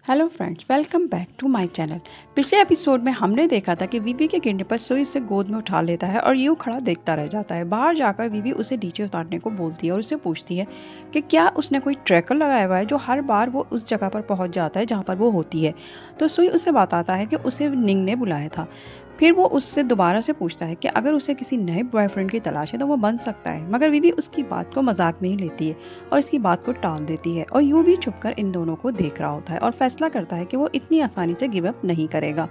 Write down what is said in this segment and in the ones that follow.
Hello friends, welcome back to my channel. पिछले episode में हमने देखा था कि वीवी के गिरने पर सुई उसे गोद में उठा लेता है और यूं खड़ा देखता रह जाता है। बाहर जाकर वीवी उसे नीचे उतारने को बोलती है और उसे पूछती है कि क्या उसने कोई ट्रैकर लगाया हुआ है जो हर बार वो उस जगह पर पहुंच जाता है जहां पर वो होती है। तो सुई उसे बताता है कि उसे निंग ने बुलाया था। फिर वो उससे दोबारा से पूछता है कि अगर उसे किसी नए बॉयफ्रेंड की तलाश है तो वो बन सकता है, मगर वीवी उसकी बात को मजाक में ही लेती है और इसकी बात को टाल देती है और यूं भी चुपकर इन दोनों को देख रहा होता है और फैसला करता है कि वो इतनी आसानी से गिव अप नहीं करेगा।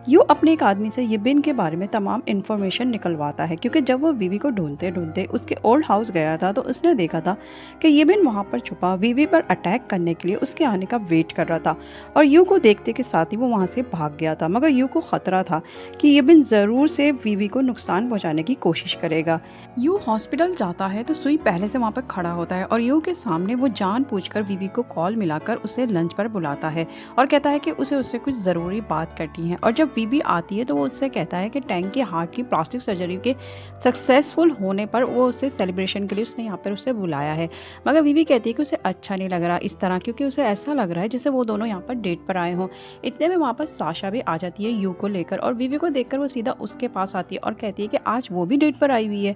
यू अपने एक आदमी से येबिन के बारे में तमाम इन्फॉर्मेशन निकलवाता है, क्योंकि जब वो वीवी को ढूंढते ढूंढते उसके ओल्ड हाउस गया था तो उसने देखा था कि येबिन वहां पर छुपा वीवी पर अटैक करने के लिए उसके आने का वेट कर रहा था और यू को देखते के साथ ही वो वहां से भाग गया था। मगर यू को खतरा था कि येबिन जरूर से वीवी को नुकसान पहुंचाने की कोशिश करेगा। यू हॉस्पिटल जाता है तो सुई पहले से वहां पर खड़ा होता है और यू के सामने वो जानबूझकर वीवी को कॉल मिलाकर उसे लंच पर बुलाता है और कहता है कि उसे उससे कुछ ज़रूरी बात करनी है। और जब वीवी आती है तो वो उससे कहता है कि टैंक के हार्ट की प्लास्टिक सर्जरी के सक्सेसफुल होने पर वो उसे सेलिब्रेशन के लिए उसने यहाँ पर उसे बुलाया है। मगर वीवी कहती है कि उसे अच्छा नहीं लग रहा इस तरह, क्योंकि उसे ऐसा लग रहा है जैसे वो दोनों यहाँ पर डेट पर आए हों। इतने में वहाँ पर साशा भी आ जाती है यू को लेकर और वीवी को देखकर वो सीधा उसके पास आती है और कहती है कि आज वो भी डेट पर आई हुई है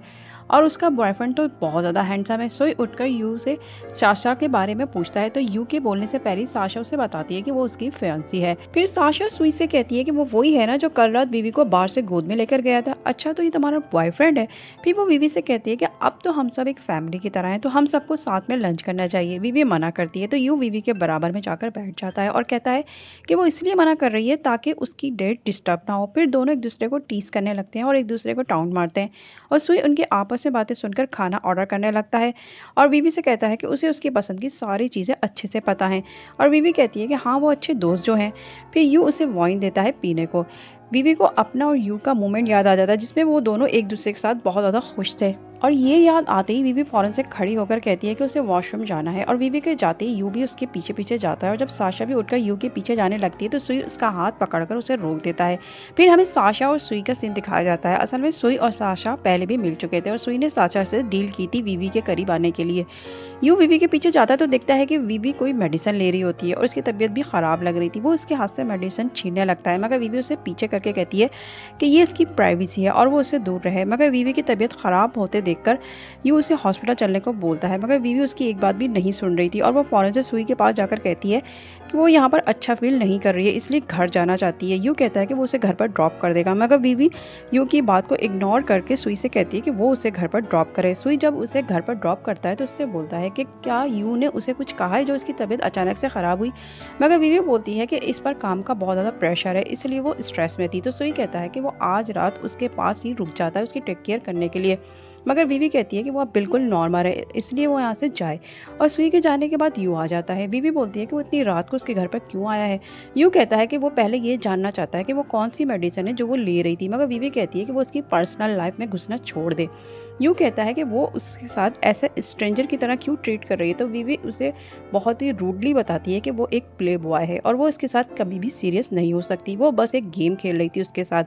और उसका बॉयफ्रेंड तो बहुत ज़्यादा हैंडसम है। सोई उठकर यू से साशा के बारे में पूछता है तो यू के बोलने से पहले साशा उसे बताती है कि वो उसकी फियांसी है। फिर साशा सुई से कहती है कि वो वही है ना जो कल रात बीवी को बाहर से गोद में लेकर गया था। अच्छा, तो ये तुम्हारा बॉयफ्रेंड है। फिर वो बीवी से कहती है कि अब तो हम सब एक फैमिली की तरह हैं, तो हम सबको साथ में लंच करना चाहिए। बीवी मना करती है तो यू बीवी के बराबर में जाकर बैठ जाता है और कहता है कि वो इसलिए मना कर रही है ताकि उसकी डेट डिस्टर्ब ना हो। फिर दोनों एक दूसरे को टीस करने लगते हैं और एक दूसरे को टाउंट मारते हैं और सुई उनके आपस में बातें सुनकर खाना ऑर्डर करने लगता है और बीवी से कहता है कि उसे उसकी पसंद की सारी चीज़ें अच्छे से पता हैं और बीवी कहती है कि हाँ, वो अच्छे दोस्त जो हैं। फिर यू उसे वाइन देता है पीने को। बीवी को अपना और यू का मोमेंट याद आ जाता है जिसमें वो दोनों एक दूसरे के साथ बहुत ज़्यादा खुश थे और ये याद आते ही बीवी फौरन से खड़ी होकर कहती है कि उसे वॉशरूम जाना है और बीवी के जाते ही यू भी उसके पीछे पीछे जाता है और जब साशा भी उठकर यू के पीछे जाने लगती है तो सुई उसका हाथ पकड़कर उसे रोक देता है। फिर हमें साशा और सुई का सीन दिखाया जाता है। असल में सुई और साशा पहले भी मिल चुके थे और सुई ने साशा से डील की थी वीवी के करीब आने के लिए। यू वीवी के पीछे जाता है तो देखता है कि वीवी कोई मेडिसिन ले रही होती है और उसकी तबीयत भी ख़राब लग रही थी। वो उसके हाथ से मेडिसिन छीनने लगता है मगर वीवी उसे पीछे करके कहती है कि ये इसकी प्राइवेसी है और वो उससे दूर रहे। मगर वीवी की तबीयत ख़राब होते देखकर यू उसे हॉस्पिटल चलने को बोलता है मगर वीवी उसकी एक बात भी नहीं सुन रही थी और वो फ़ौरन से सुई के पास जाकर कहती है कि वो यहाँ पर अच्छा फील नहीं कर रही है, इसलिए घर जाना चाहती है। यू कहता है कि वो उसे घर पर ड्रॉप कर देगा मगर वीवी यू की बात को इग्नोर करके सुई से कहती है कि वो उसे घर पर ड्रॉप करे। सुई जब उसे घर पर ड्रॉप करता है तो उससे बोलता है कि क्या यू ने उसे कुछ कहा है जो उसकी तबीयत अचानक से ख़राब हुई। मगर वीवी बोलती है कि इस पर काम का बहुत ज़्यादा प्रेशर है इसलिए वो स्ट्रेस में थी। तो सुई कहता है कि वो आज रात उसके पास ही रुक जाता है उसकी टेक केयर करने के लिए। मगर वीवी कहती है कि वो अब बिल्कुल नॉर्मल है इसलिए वो यहाँ से जाए और सुई के जाने के बाद यू आ जाता है। वीवी बोलती है कि वो इतनी रात को उसके घर पर क्यों आया है। यू कहता है कि वो पहले ये जानना चाहता है कि वो कौन सी मेडिसिन है जो वो ले रही थी। मगर वीवी कहती है कि वो उसकी पर्सनल लाइफ में घुसना छोड़ दे। यू कहता है कि वो उसके साथ ऐसे स्ट्रेंजर की तरह क्यों ट्रीट कर रही है। तो वीवी उसे बहुत ही रूडली बताती है कि वो एक प्ले बॉय है और वो इसके साथ कभी भी सीरियस नहीं हो सकती, वो बस एक गेम खेल रही थी उसके साथ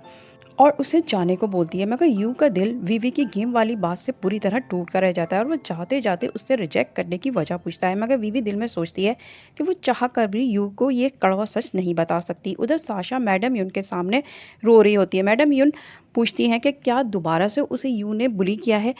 और उसे जाने को बोलती है। मगर यू का दिल वीवी की गेम वाली बात से पूरी तरह टूट कर रह जाता है और वो जाते जाते उससे रिजेक्ट करने की वजह पूछता है। मगर वीवी दिल में सोचती है कि वो चाह कर भी यू को ये कड़वा सच नहीं बता सकती। उधर साशा मैडम यून के सामने रो रही होती है। मैडम यून पूछती हैं कि क्या दोबारा से उसे यू ने बुली किया है।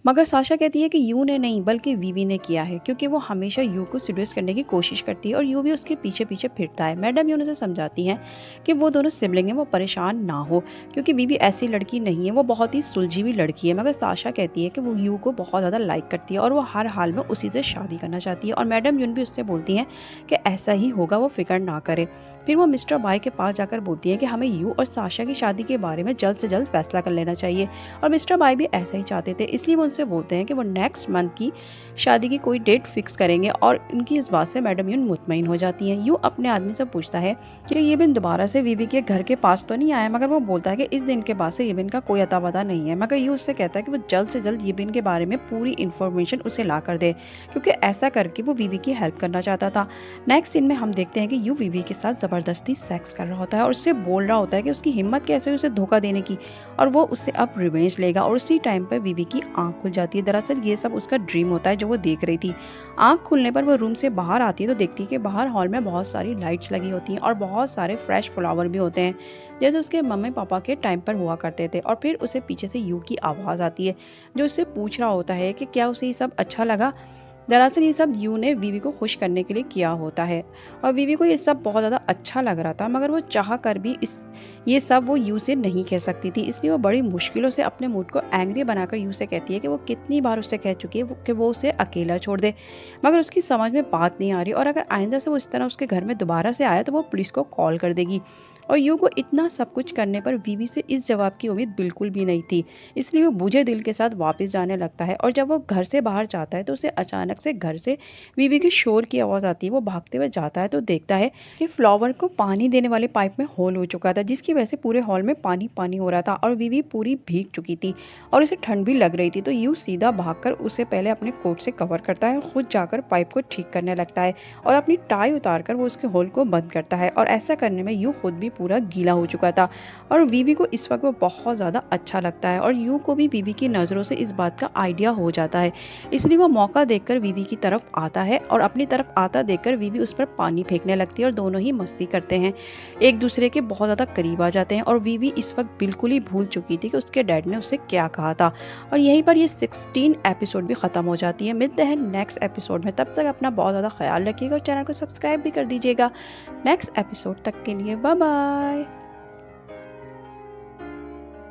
मगर साशा कहती है कि यू ने नहीं बल्कि वीवी ने किया है, क्योंकि वो हमेशा यू को सीड्यूस करने की कोशिश करती है और यू भी उसके पीछे पीछे फिरता है। मैडम यून उसे समझाती हैं कि वो दोनों सिबलिंग हैं, वो परेशान ना हो क्योंकि वीवी ऐसी लड़की नहीं है, वो बहुत ही सुलझी हुई लड़की है। मगर साशा कहती है कि वो यू को बहुत ज़्यादा लाइक करती है और वो हर हाल में उसी से शादी करना चाहती है और मैडम यून भी उससे बोलती हैं कि ऐसा ही होगा, वो फिक्र ना करे। फिर वो मिस्टर बाई के पास जाकर बोलती हैं कि हमें यू और साशा की शादी के बारे में जल्द से जल्द फैसला कर लेना चाहिए और मिस्टर बाई भी ऐसा ही चाहते थे, इसलिए वो उनसे बोलते हैं कि वो नेक्स्ट मंथ की शादी की कोई डेट फिक्स करेंगे और उनकी इस बात से मैडम यून मुतमईन हो जाती हैं। यू अपने आदमी से पूछता है कि ये बिन दोबारा से वीवी के घर के पास तो नहीं आया, मगर वो बोलता है कि इस दिन के बाद से ये बिन का कोई अता पता नहीं है। मगर यू उससे कहता है कि वो जल्द से जल्द ये बिन के बारे में पूरी इन्फॉर्मेशन उसे ला कर दे, क्योंकि ऐसा करके वो वीवी की हेल्प करना चाहता था। नेक्स्ट सीन में हम देखते हैं कि यू वीवी के साथ ज़बरदस्ती सेक्स कर रहा होता है और उससे बोल रहा होता है कि उसकी हिम्मत कैसे हुई उसे धोखा देने की और वो उससे अब रिवेंज लेगा। और उसी टाइम पर विवी की आंख खुल जाती है। दरअसल ये सब उसका ड्रीम होता है जो वो देख रही थी। आंख खुलने पर वो रूम से बाहर आती है तो देखती है कि बाहर हॉल में बहुत सारी लाइट्स लगी होती हैं और बहुत सारे फ्रेश फ्लावर भी होते हैं जैसे उसके मम्मी पापा के टाइम पर हुआ करते थे। और फिर उसे पीछे से यू की आवाज़ आती है जो उससे पूछ रहा होता है कि क्या उसे ये सब अच्छा लगा। दरअसल ये सब यू ने वीवी को खुश करने के लिए किया होता है और वीवी को ये सब बहुत ज़्यादा अच्छा लग रहा था, मगर वो चाह कर भी इस ये सब वो यू से नहीं कह सकती थी। इसलिए वो बड़ी मुश्किलों से अपने मूड को एंग्री बनाकर यू से कहती है कि वो कितनी बार उससे कह चुकी है कि वो उसे अकेला छोड़ दे, मगर उसकी समझ में बात नहीं आ रही और अगर आइंदा से वो इस तरह उसके घर में दोबारा से आया तो वो पुलिस को कॉल कर देगी। और यू को इतना सब कुछ करने पर वीवी से इस जवाब की उम्मीद बिल्कुल भी नहीं थी। इसलिए वो बुझे दिल के साथ वापस जाने लगता है और जब वो घर से बाहर जाता है तो उसे अचानक से घर से वीवी के शोर की आवाज़ आती है। वो भागते हुए जाता है तो देखता है कि फ्लावर को पानी देने वाले पाइप में होल हो चुका था जिसकी वजह से पूरे हॉल में पानी पानी हो रहा था और वीवी पूरी भीग चुकी थी और उसे ठंड भी लग रही थी। तो यू सीधा भागकर उसे पहले अपने कोट से कवर करता है और खुद जाकर पाइप को ठीक करने लगता है और अपनी टाई उतारकर वो उसके होल को बंद करता है। और ऐसा करने में यू खुद भी पूरा गीला हो चुका था और वीवी को इस वक्त वो बहुत ज़्यादा अच्छा लगता है और यू को भी वीवी की नज़रों से इस बात का आइडिया हो जाता है। इसलिए वो मौका देखकर वीवी की तरफ आता है और अपनी तरफ आता देखकर वीवी उस पर पानी फेंकने लगती है और दोनों ही मस्ती करते हैं, एक दूसरे के बहुत ज़्यादा करीब आ जाते हैं। और वीवी इस वक्त बिल्कुल ही भूल चुकी थी कि उसके डैड ने उसे क्या कहा था। और यहीं पर ये 16 एपिसोड भी ख़त्म हो जाती है। मिलते हैं नेक्स्ट एपिसोड में, तब तक अपना बहुत ज़्यादा ख्याल रखिएगा और चैनल को सब्सक्राइब भी कर दीजिएगा। नेक्स्ट एपिसोड तक के लिए बाय बाय।